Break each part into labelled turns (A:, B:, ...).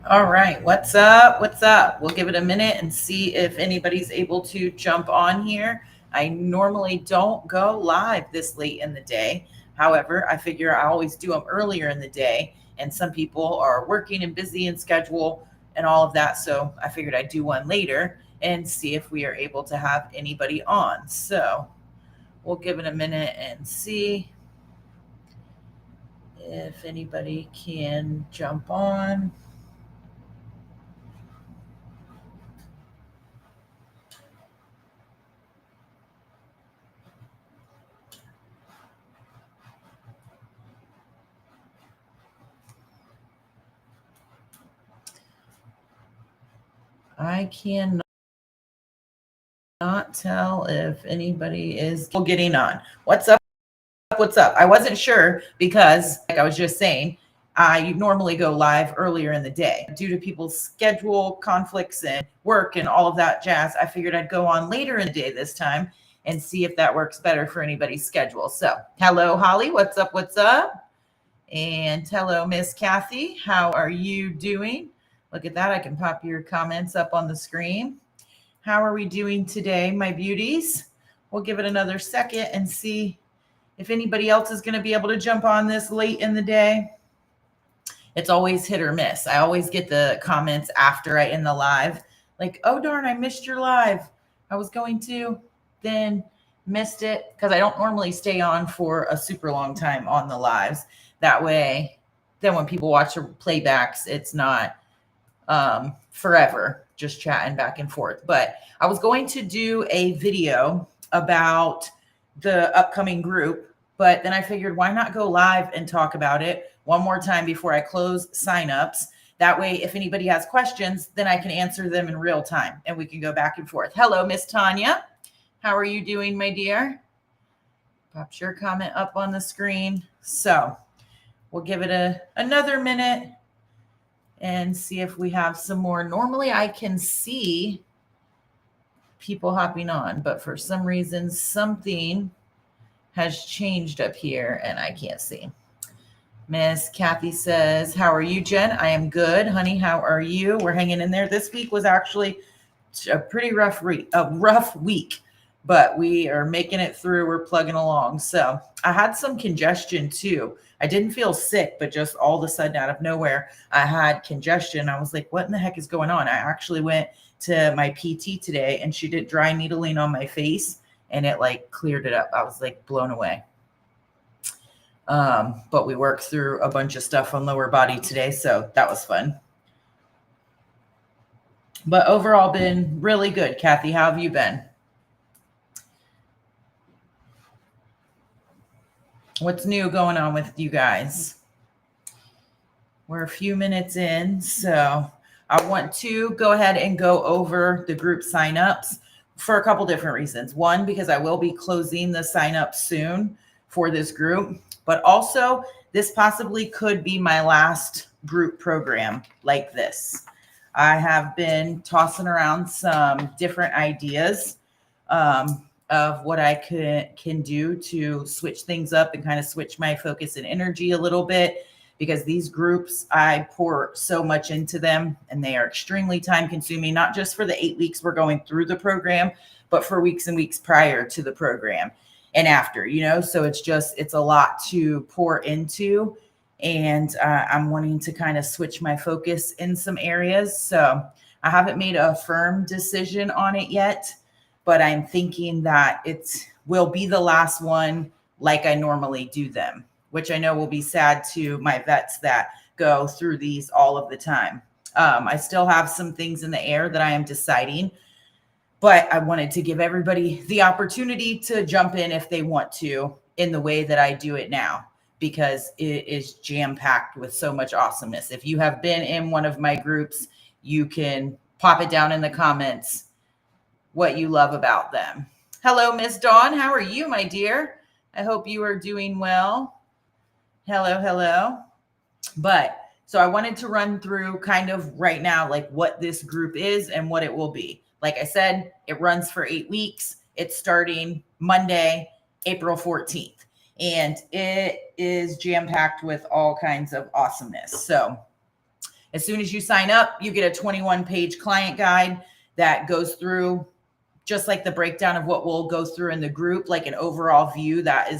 A: All right, what's up? What's up? We'll give it a minute and see if anybody's able to jump on here. I normally don't go live this late in the day. However, I figure I always do them earlier in the day, and some people are working and busy in schedule and all of that. So I figured I'd do one later and see if we are able to have anybody on. So we'll give it a minute and see if anybody can jump on. I cannot tell if anybody is getting on. What's up? What's up? I wasn't sure because, like I was just saying, I normally go live earlier in the day. Due to people's schedule conflicts and work and all of that jazz, I figured I'd go on later in the day this time and see if that works better for anybody's schedule. So, hello, Holly. What's up? What's up? And hello, Miss Kathy. How are you doing? Look at that. I can pop your comments up on the screen. How are we doing today, my beauties? We'll give it another second and see if anybody else is going to be able to jump on this late in the day. It's always hit or miss. I always get the comments after I end the live, like, oh, darn, I missed your live. I was going to, then missed it because I don't normally stay on for a super long time on the lives. That way, then when people watch the playbacks, it's not forever just chatting back and forth. But I was going to do a video about the upcoming group, but then I figured why not go live and talk about it one more time before I close signups. That way, if anybody has questions, then I can answer them in real time and we can go back and forth. Hello, Miss Tanya. How are you doing, my dear? Pop your comment up on the screen. So we'll give it another minute and see if we have some more. Normally I can see people hopping on, but for some reason, something has changed up here and I can't see. Miss Kathy says, how are you, Jen? I am good. Honey, how are you? We're hanging in there. This week was actually a pretty rough week, but we are making it through. We're plugging along. So I had some congestion too. I didn't feel sick, but just all of a sudden out of nowhere, I had congestion. I was like, what in the heck is going on? I actually went to my PT today and she did dry needling on my face and it like cleared it up. I was like blown away. But we worked through a bunch of stuff on lower body today. So that was fun. But overall been really good. Kathy, how have you been? What's new going on with you guys? We're a few minutes in, so I want to go ahead and go over the group signups for a couple different reasons. One, because I will be closing the sign up soon for this group, but also this possibly could be my last group program like this. I have been tossing around some different ideas of what I can do to switch things up and kind of switch my focus and energy a little bit, because these groups, I pour so much into them and they are extremely time consuming, not just for the 8 weeks we're going through the program, but for weeks and weeks prior to the program and after, so it's a lot to pour into. And I'm wanting to kind of switch my focus in some areas. So I haven't made a firm decision on it yet, but I'm thinking that it will be the last one like I normally do them, which I know will be sad to my vets that go through these all of the time. I still have some things in the air that I am deciding, but I wanted to give everybody the opportunity to jump in if they want to in the way that I do it now, because it is jam-packed with so much awesomeness. If you have been in one of my groups, you can pop it down in the comments what you love about them. Hello, Miss Dawn. How are you, my dear? I hope you are doing well. Hello. But so I wanted to run through kind of right now, like what this group is and what it will be. Like I said, it runs for 8 weeks. It's starting Monday, April 14th. And it is jam-packed with all kinds of awesomeness. So As soon as you sign up, you get a 21-page client guide that goes through just like the breakdown of what we'll go through in the group, like an overall view that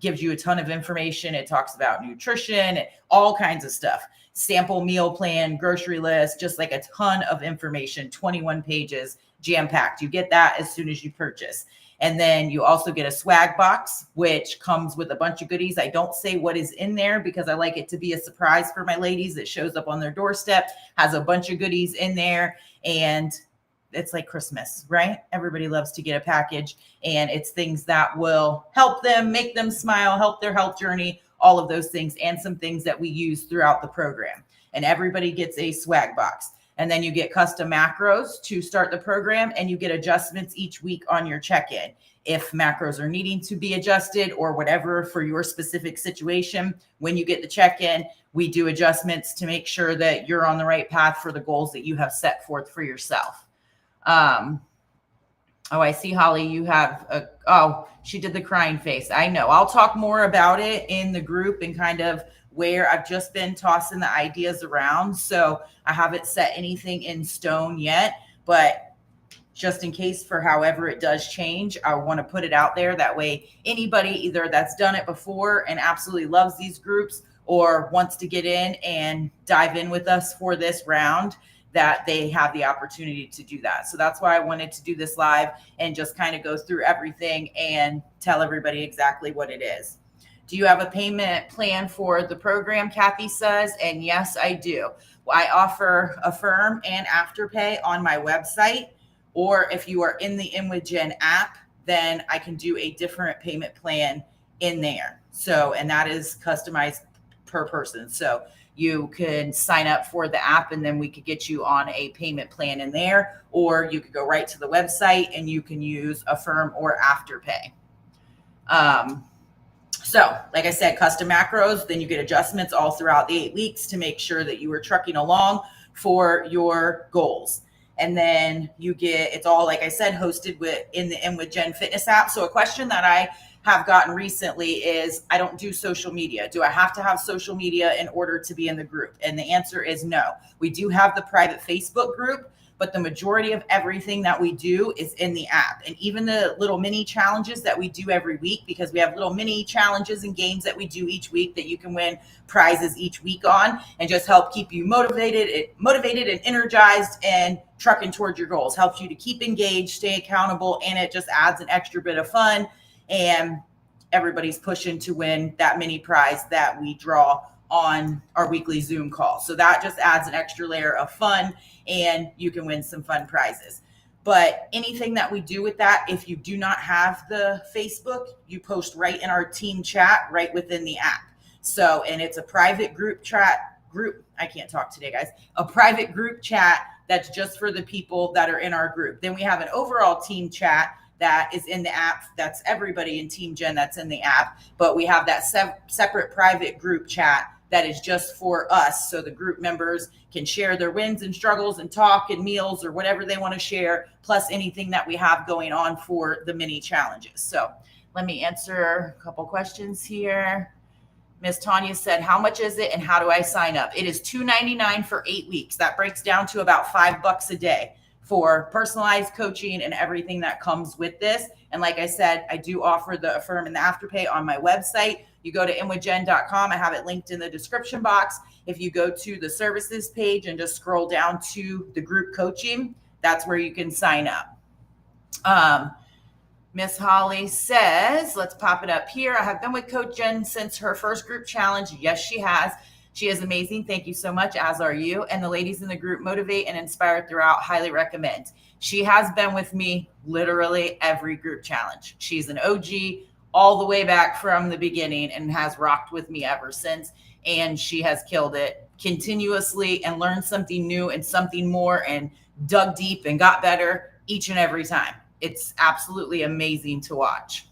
A: gives you a ton of information. It talks about nutrition, all kinds of stuff, sample meal plan, grocery list, just like a ton of information, 21 pages, jam-packed. You get that as soon as you purchase. And then you also get a swag box, which comes with a bunch of goodies. I don't say what is in there because I like it to be a surprise for my ladies. It shows up on their doorstep, has a bunch of goodies in there, and it's like Christmas, right? Everybody loves to get a package, and it's things that will help them, make them smile, help their health journey, all of those things, and some things that we use throughout the program. And everybody gets a swag box. And then you get custom macros to start the program, and you get adjustments each week on your check-in. If macros are needing to be adjusted or whatever for your specific situation, when you get the check-in, we do adjustments to make sure that you're on the right path for the goals that you have set forth for yourself. Oh, I see, Holly, you have she did the crying face. I know. I'll talk more about it in the group and kind of where I've just been tossing the ideas around. So I haven't set anything in stone yet, but just in case for however it does change, I want to put it out there. That way, anybody either that's done it before and absolutely loves these groups or wants to get in and dive in with us for this round, that they have the opportunity to do that. So that's why I wanted to do this live and just kind of go through everything and tell everybody exactly what it is. Do you have a payment plan for the program? Kathy says, and yes, I do. I offer a Phorm and Afterpay on my website, or if you are in the inwithjen app, then I can do a different payment plan in there. So, and that is customized per person. So you can sign up for the app and then we could get you on a payment plan in there, or you could go right to the website and you can use a Phorm or Afterpay. So like I said, custom macros, then you get adjustments all throughout the 8 weeks to make sure that you are trucking along for your goals. And then you get, it's all, like I said, hosted in the inwithjen fitness app. So a question that I have gotten recently is, I don't do social media. Do I have to have social media in order to be in the group? And the answer is no. We do have the private Facebook group, but the majority of everything that we do is in the app. And even the little mini challenges that we do every week, because we have little mini challenges and games that we do each week that you can win prizes each week on, and just help keep you motivated and energized and trucking towards your goals. Helps you to keep engaged, stay accountable, and it just adds an extra bit of fun. And everybody's pushing to win that mini prize that we draw on our weekly Zoom call. So that just adds an extra layer of fun, and you can win some fun prizes. But anything that we do with that, if you do not have the Facebook, you post right in our team chat right within the app. So, and it's a private group chat. I can't talk today, guys. A private group chat that's just for the people that are in our group. Then we have an overall team chat that is in the app. That's everybody in Team Jen that's in the app. But we have that separate private group chat that is just for us. So the group members can share their wins and struggles and talk and meals or whatever they want to share, plus anything that we have going on for the mini challenges. So let me answer a couple questions here. Miss Tanya said, how much is it and how do I sign up? It is $2.99 for 8 weeks. That breaks down to about $5 a day for personalized coaching and everything that comes with this. And like I said, I do offer the Phorm and the Afterpay on my website. You go to inwithjen.com. I have it linked in the description box. If you go to the services page and just scroll down to the group coaching, that's where you can sign up. Miss Holly says, let's pop it up here. I have been with Coach Jen since her first group challenge. Yes, she has. She is amazing. Thank you so much, as are you. And the ladies in the group motivate and inspire throughout. Highly recommend. She has been with me literally every group challenge. She's an OG all the way back from the beginning and has rocked with me ever since. And she has killed it continuously and learned something new and something more and dug deep and got better each and every time. It's absolutely amazing to watch.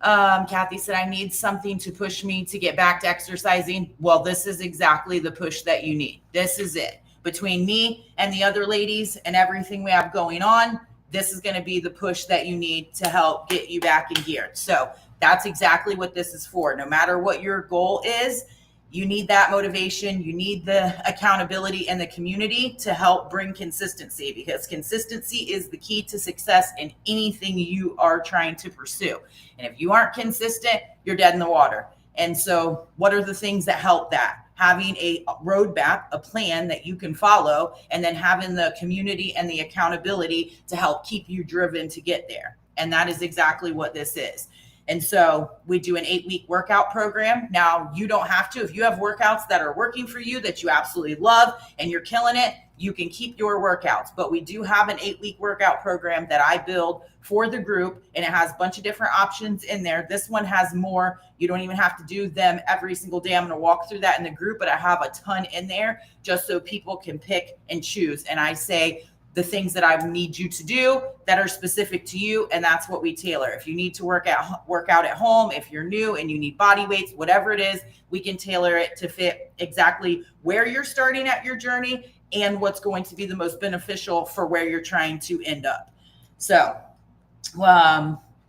A: Kathy said, I need something to push me to get back to exercising. Well, this is exactly the push that you need. This is it. Between me and the other ladies and everything we have going on, this is going to be the push that you need to help get you back in gear. So that's exactly what this is for. No matter what your goal is, You need that motivation. You need the accountability and the community to help bring consistency, because consistency is the key to success in anything you are trying to pursue. And if you aren't consistent, you're dead in the water. And so what are the things that help that? Having a roadmap, a plan that you can follow, and then having the community and the accountability to help keep you driven to get there. And that is exactly what this is. And so we do an 8-week workout program. Now, you don't have to. If you have workouts that are working for you that you absolutely love and you're killing it, you can keep your workouts. But we do have an 8-week workout program that I build for the group, and it has a bunch of different options in there. This one has more. You don't even have to do them every single day. I'm going to walk through that in the group, but I have a ton in there just so people can pick and choose. And I say the things that I need you to do that are specific to you, and that's what we tailor. If you need to work out at home, if you're new and you need body weights, whatever it is, we can tailor it to fit exactly where you're starting at your journey and what's going to be the most beneficial for where you're trying to end up. So,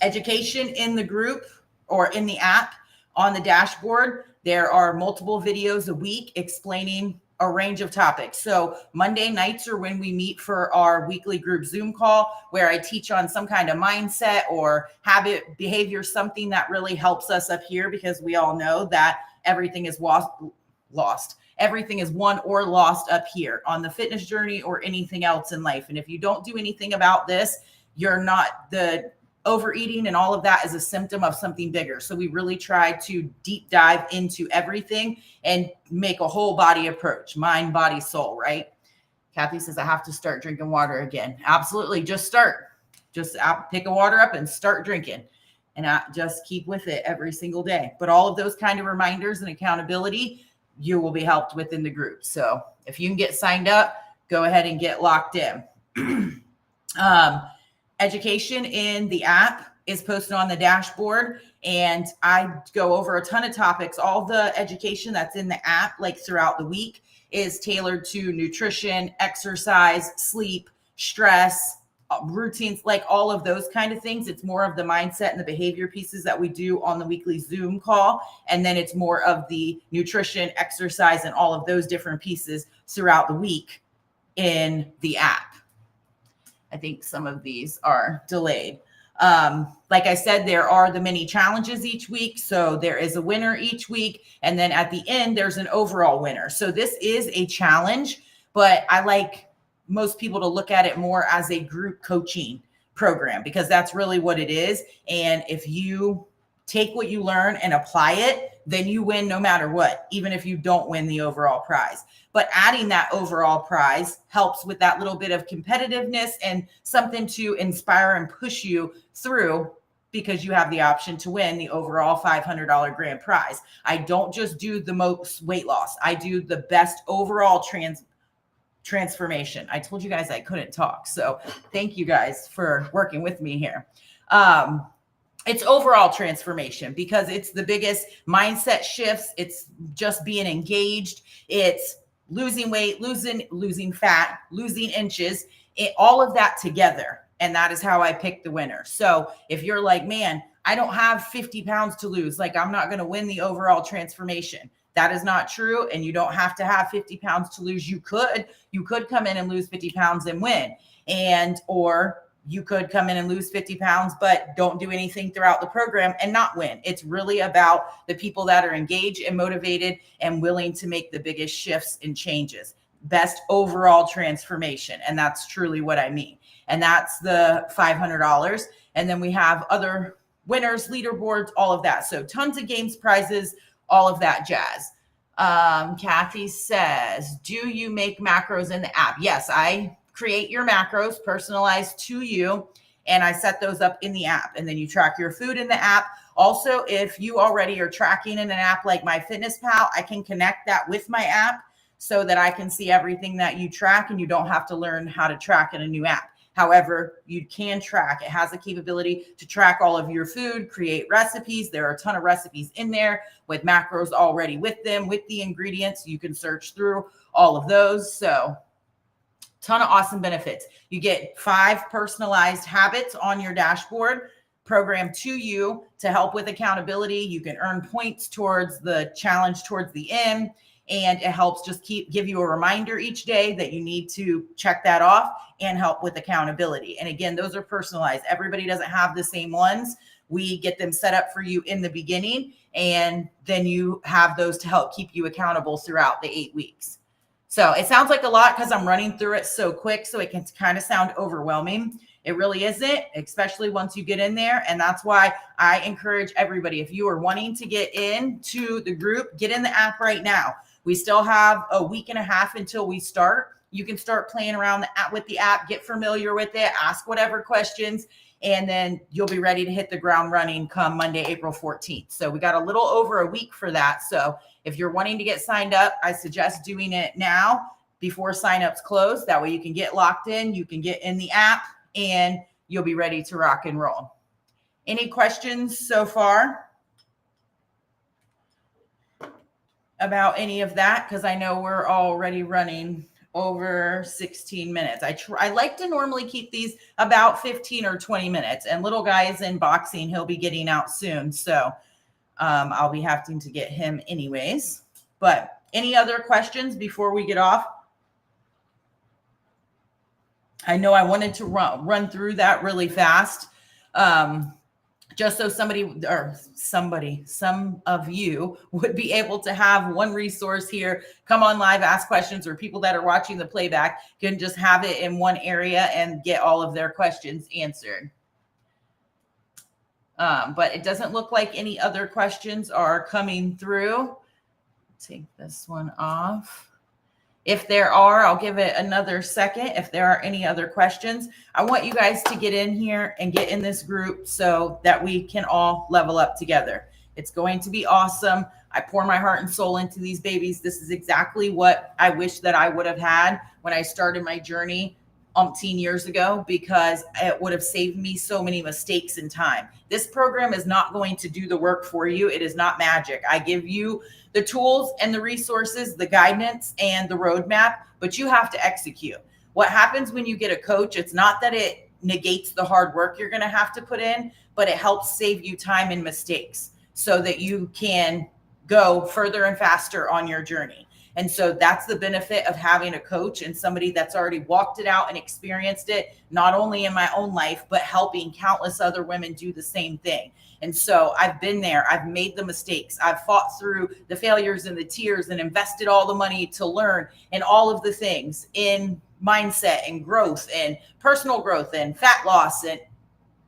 A: education in the group or in the app on the dashboard, there are multiple videos a week explaining a range of topics. So Monday nights are when we meet for our weekly group Zoom call, where I teach on some kind of mindset or habit, behavior, something that really helps us up here, because we all know that everything is lost. Everything is won or lost up here on the fitness journey or anything else in life. And if you don't do anything about this, you're not, the overeating and all of that is a symptom of something bigger. So we really try to deep dive into everything and make a whole body approach, mind, body, soul, right? Kathy says, I have to start drinking water again. Absolutely. Just start. Just pick a water up and start drinking, and just keep with it every single day. But all of those kind of reminders and accountability, you will be helped within the group. So if you can get signed up, go ahead and get locked in. Education in the app is posted on the dashboard, and I go over a ton of topics. All the education that's in the app, like throughout the week, is tailored to nutrition, exercise, sleep, stress, routines, like all of those kind of things. It's more of the mindset and the behavior pieces that we do on the weekly Zoom call. And then it's more of the nutrition, exercise, and all of those different pieces throughout the week in the app. I think some of these are delayed. Like I said, there are the mini challenges each week. So there is a winner each week. And then at the end, there's an overall winner. So this is a challenge, but I like most people to look at it more as a group coaching program, because that's really what it is. And if you take what you learn and apply it, then you win no matter what, even if you don't win the overall prize. But adding that overall prize helps with that little bit of competitiveness and something to inspire and push you through, because you have the option to win the overall $500 grand prize. I don't just do the most weight loss. I do the best overall transformation. I told you guys I couldn't talk. So thank you guys for working with me here. It's overall transformation, because it's the biggest mindset shifts. It's just being engaged. It's losing weight, losing fat, losing inches, all of that together. And that is how I pick the winner. So if you're like, man, I don't have 50 pounds to lose, like I'm not going to win the overall transformation. That is not true. And you don't have to have 50 pounds to lose. You could come in and lose 50 pounds and win. Or you could come in and lose 50 pounds, but don't do anything throughout the program and not win. It's really about the people that are engaged and motivated and willing to make the biggest shifts and changes. Best overall transformation. And that's truly what I mean. And that's the $500. And then we have other winners, leaderboards, all of that. So tons of games, prizes, all of that jazz. Kathy says, do you make macros in the app? Yes, I create your macros personalized to you, and I set those up in the app, and then you track your food in the app. Also, if you already are tracking in an app like MyFitnessPal, I can connect that with my app so that I can see everything that you track, and you don't have to learn how to track in a new app. However, you can track. It has the capability to track all of your food, create recipes. There are a ton of recipes in there with macros already with them, with the ingredients. You can search through all of those. So ton of awesome benefits. You get 5 personalized habits on your dashboard program to you to help with accountability. You can earn points towards the challenge towards the end, and it helps just give you a reminder each day that you need to check that off and help with accountability. And again, those are personalized. Everybody doesn't have the same ones. We get them set up for you in the beginning, and then you have those to help keep you accountable throughout the 8 weeks. So it sounds like a lot because I'm running through it so quick, so it can kind of sound overwhelming. It really isn't, especially once you get in there. And that's why I encourage everybody, if you are wanting to get into the group, get in the app right now. We still have a week and a half until we start. You can start playing around with the app, get familiar with it, ask whatever questions, and then you'll be ready to hit the ground running come Monday, April 14th. So we got a little over a week for that. So if you're wanting to get signed up, I suggest doing it now before signups close. That way you can get locked in, you can get in the app, and you'll be ready to rock and roll. Any questions so far about any of that? Because I know we're already running over 16 minutes. I like to normally keep these about 15 or 20 minutes, and little guy is in boxing. He'll be getting out soon. So I'll be having to get him anyways. But any other questions before we get off? I know I wanted to run through that really fast. Just so some of you would be able to have one resource here, come on live, ask questions, or people that are watching the playback can just have it in one area and get all of their questions answered. But it doesn't look like any other questions are coming through. Take this one off. If there are, I'll give it another second. If there are any other questions, I want you guys to get in here and get in this group so that we can all level up together. It's going to be awesome. I pour my heart and soul into these babies. This is exactly what I wish that I would have had when I started my journey umpteen years ago, because it would have saved me so many mistakes in time. This program is not going to do the work for you. It is not magic. I give you the tools and the resources, the guidance and the roadmap, but you have to execute. What happens when you get a coach, it's not that it negates the hard work you're going to have to put in, but it helps save you time and mistakes so that you can go further and faster on your journey. And so that's the benefit of having a coach and somebody that's already walked it out and experienced it, not only in my own life, but helping countless other women do the same thing. And so I've been there. I've made the mistakes. I've fought through the failures and the tears and invested all the money to learn and all of the things in mindset and growth and personal growth and fat loss and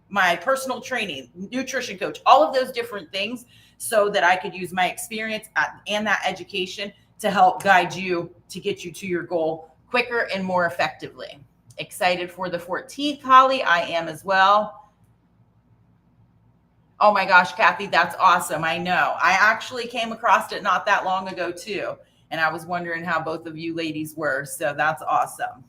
A: my personal training, nutrition coach, all of those different things so that I could use my experience and that education to help guide you to get you to your goal quicker and more effectively. Excited for the 14th, Holly. I am as well. Oh my gosh, Kathy, that's awesome. I know. I actually came across it not that long ago too. And I was wondering how both of you ladies were. So that's awesome.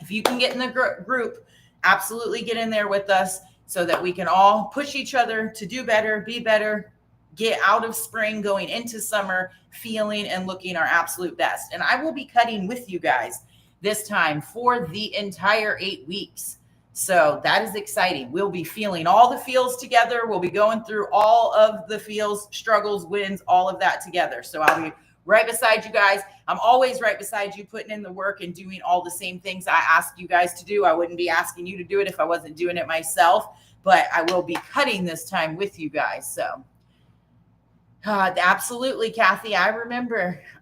A: If you can get in the group, absolutely get in there with us so that we can all push each other to do better, be better, get out of spring, going into summer, feeling and looking our absolute best. And I will be cutting with you guys this time for the entire 8 weeks. So that is exciting. We'll be feeling all the feels together. We'll be going through all of the feels, struggles, wins, all of that together. So I'll be right beside you guys. I'm always right beside you, putting in the work and doing all the same things I ask you guys to do. I wouldn't be asking you to do it if I wasn't doing it myself, but I will be cutting this time with you guys. So absolutely, Kathy. I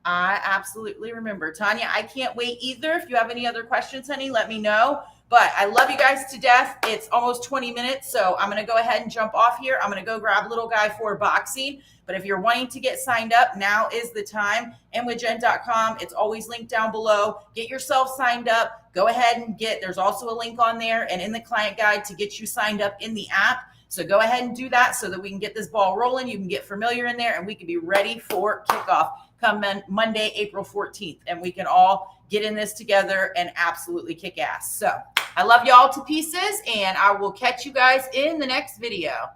A: absolutely remember. Tanya, I can't wait either. If you have any other questions, honey, let me know. But I love you guys to death. It's almost 20 minutes, so I'm going to go ahead and jump off here. I'm going to go grab little guy for boxing. But if you're wanting to get signed up, now is the time. inwithjen.com. It's always linked down below. Get yourself signed up. Go ahead and there's also a link on there and in the client guide to get you signed up in the app. So go ahead and do that so that we can get this ball rolling. You can get familiar in there and we can be ready for kickoff come Monday, April 14th. And we can all get in this together and absolutely kick ass. So I love y'all to pieces, and I will catch you guys in the next video.